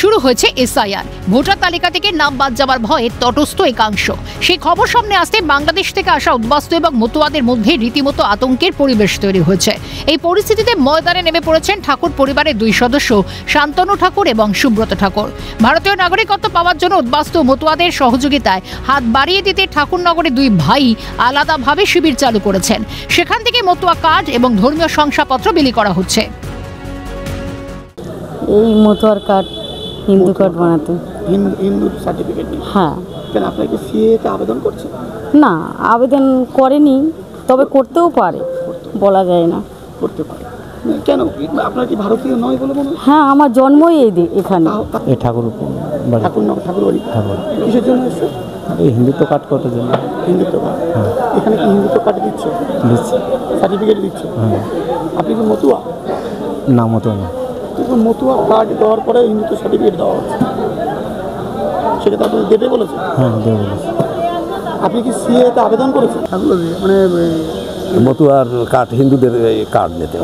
শুরু হয়েছে SIR. Voter তালিকা থেকে নাম বাদ যাবার ভয়ে তটস্থ একাংশ। সেই খবর সামনে আসতে বাংলাদেশ থেকে আসা উদ্বাস্তু এবং মতুয়াদের মধ্যে রীতিমতো আতঙ্কের পরিবেশ তৈরি হয়েছে। এই পরিস্থিতিতে ময়দানে নেমে পড়েছেন ঠাকুর পরিবারের দুই সদস্য শান্তনু ঠাকুর এবং সুব্রত ঠাকুর। ভারতীয় নাগরিকত্ব পাওয়ার জন্য উদ্বাস্তু মতুয়াদের সহযোগিতায় হাত বাড়িয়ে দিতে ঠাকুরনগরের দুই ভাই আলাদাভাবে শিবির চালু করেছেন। সেখান থেকে মতুয়া কার্ড এবং ধর্মীয় শংসাপত্র বিলি করা হচ্ছে। এই মতুয়ার কার্ড হিন্দু কার্ড বানাতে হিন্দু সার্টিফিকেট। হ্যাঁ, কেন আপনাকে সিএতে আবেদন করছে? না, আবেদন করেনি, তবে করতেও পারে, বলা যায় না। করতে পারে কেন? আপনার কি ভারতীয় নয় বলে মনে হয়? হ্যাঁ, আমার জন্মই এখানে। এই ঠাকুর বাড়ি কিসের জন্য এসছে? এই হিন্দুত্ব কার্ড করার জন্য। হিন্দুত্ব কার্ড? এখানে কি হিন্দুত্ব কার্ড দিচ্ছে? সার্টিফিকেট দিচ্ছে? আপনি কি মতুয়া? না, মতুয়া না। কিন্তু মতুয়া কার্ড দেওয়ার পরে হিন্দুত্ব সার্টিফিকেট দেওয়া হচ্ছে, সেটা তো আপনি দেবে বলেছে? হ্যাঁ, দেবে বলেছে। আপনি কি সিএতে আবেদন করেছেন? মানে মতুয়ার কার্ড, হিন্দুদের কার্ড নিতে।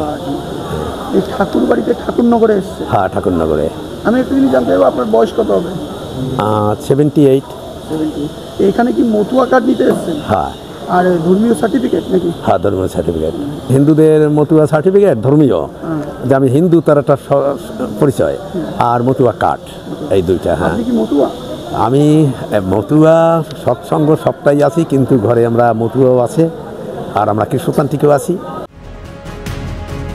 এই ঠাকুর বাড়িতে ঠাকুরনগরে এসছে? হ্যাঁ, ঠাকুরনগরে। আমি একটু জিনিস জানতে চাইবো, আপনার বয়স কত হবে? 78। এখানে কি মতুয়া কার্ড নিতে এসছেন? হ্যাঁ। আর ধর্মীয় সার্টিফিকেট নাকি? হ্যাঁ, ধর্মীয় সার্টিফিকেট। হিন্দুদের মতুয়া সার্টিফিকেট ধর্মীয়, যে আমি হিন্দু তার একটা পরিচয়, আর মতুয়া কার্ড, এই দুইটা। হ্যাঁ। আপনি কি মতুয়া? আমি মতুয়া সৎসঙ্গ সবটাই আছি, কিন্তু ঘরে আমরা মতুয়াও আছে, আর আমরা কৃষ্ণতান্ত্রিকও আছি।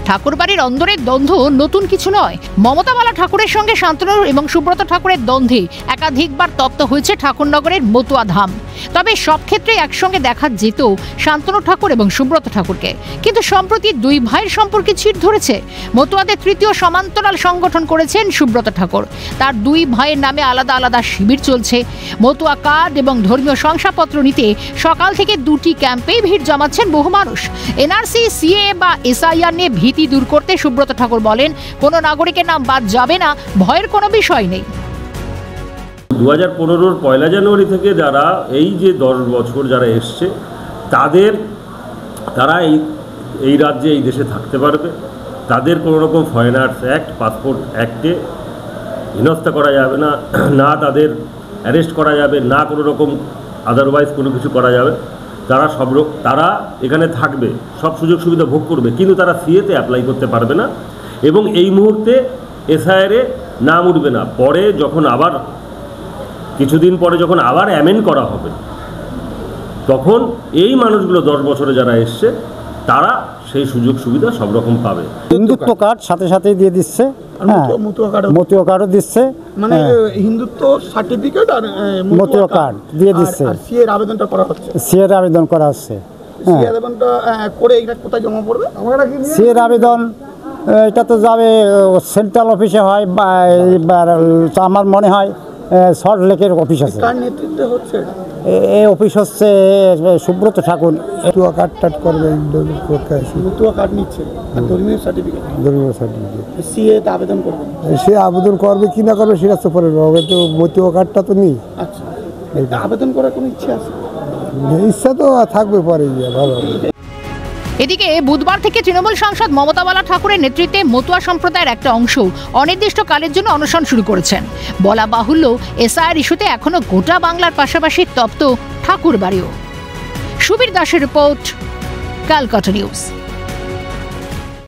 ঠাকুরবাড়ির অন্দরের দ্বন্দ্ব নতুন কিছু নয়। মমতাবালা ঠাকুরের সঙ্গে শান্তনু এবং সুব্রত ঠাকুরের দ্বন্দ্বে একাধিকবার তপ্ত হয়েছে ঠাকুরনগরের মতুয়া ধাম। তবে সব ক্ষেত্রে একসঙ্গে দেখা যেত শান্তনু ঠাকুর এবং সুব্রত ঠাকুরকে, কিন্তু সম্প্রতি দুই ভাইয়ের সম্পর্কে চিড় ধরেছে। মতুয়াদের তৃতীয় সমান্তরাল সংগঠন করেছেন সুব্রত ঠাকুর। তার দুই ভাইয়ের নামে আলাদা আলাদা শিবির চলছে। মতুয়া কার্ড এবং ধর্মীয় শংসাপত্র নিতে সকাল থেকে দুটি ক্যাম্পেই ভিড় জমাচ্ছেন বহু মানুষ। এনআরসি, সিএ বা এসআইআর নিয়ে ভীতি দূর করতে সুব্রত ঠাকুর বলেন, কোনো নাগরিকের নাম বাদ যাবে না, ভয়ের কোনো বিষয় নেই। 2015-র 1 জানুয়ারি থেকে যারা এই যে 10 বছর যারা এসছে, তারা এই রাজ্যে, এই দেশে থাকতে পারবে। তাদের কোনো রকম ফরেনার্স অ্যাক্ট, পাসপোর্ট অ্যাক্টে হেনস্থা করা যাবে না, না তাদের অ্যারেস্ট করা যাবে, না কোনো রকম আদারওয়াইজ কোনো কিছু করা যাবে। তারা এখানে থাকবে, সব সুযোগ সুবিধা ভোগ করবে, কিন্তু তারা সিএতে অ্যাপ্লাই করতে পারবে না। এবং এই মুহূর্তে এসআইআরে নাম উঠবে না। পরে যখন আবার কিছুদিন পরে যখন আবার অ্যামেন্ড করা হবে, তখন এই মানুষগুলো 10 বছরে যারা এসছে, তারা সেই সুযোগ সুবিধা সব রকম পাবে। হিন্দুত্ব কার্ড সাথে সাথেই দিয়ে দিচ্ছে, মতুয়া কার্ডও দিচ্ছে, মানে হিন্দুত্ব সার্টিফিকেট আর মতুয়া কার্ড দিয়ে দিচ্ছে। সিএর আবেদনটা করা হচ্ছে? সিএর আবেদন করা হচ্ছে। সিএর আবেদনটা করে এটা কোথায় জমা পড়বে? সিএর আবেদন এটা তো যাবে সেন্ট্রাল অফিসে হয়, বা আমার মনে হয় সল্ট লেকের অফিস আছে। কার নেতৃত্বে হচ্ছে এই অফিস? হচ্ছে সুব্রত ঠাকুর। মতুয়া কার্ড টাট করবে, মতুয়া কার্ড নিচ্ছে, আর ধর্মীয় সার্টিফিকেট, ধর্মীয় সার্টিফিকেট সিএতে আবেদন করবে। সে আবেদন করবে কি না করবে সেটা তো পরে, তো মতুয়া কার্ডটা তো নেই। আচ্ছা, আবেদন করার কোনো ইচ্ছা আছে? ইচ্ছা তো থাকবে, পরে ভালো। এদিকে বুধবার থেকে তৃণমূল সাংসদ মমতাবালা ঠাকুরের নেতৃত্বে মতুয়া সম্প্রদায়ের একটা অংশ অনির্দিষ্টকালের জন্য অনশন শুরু করেছেন। বলা বাহুল্য, এসআইআর ইস্যুতে এখনো গোটা বাংলার পাশাপাশি তপ্ত ঠাকুরবাড়িও। সুবীর দাসের রিপোর্ট, ক্যালকাটা নিউজ।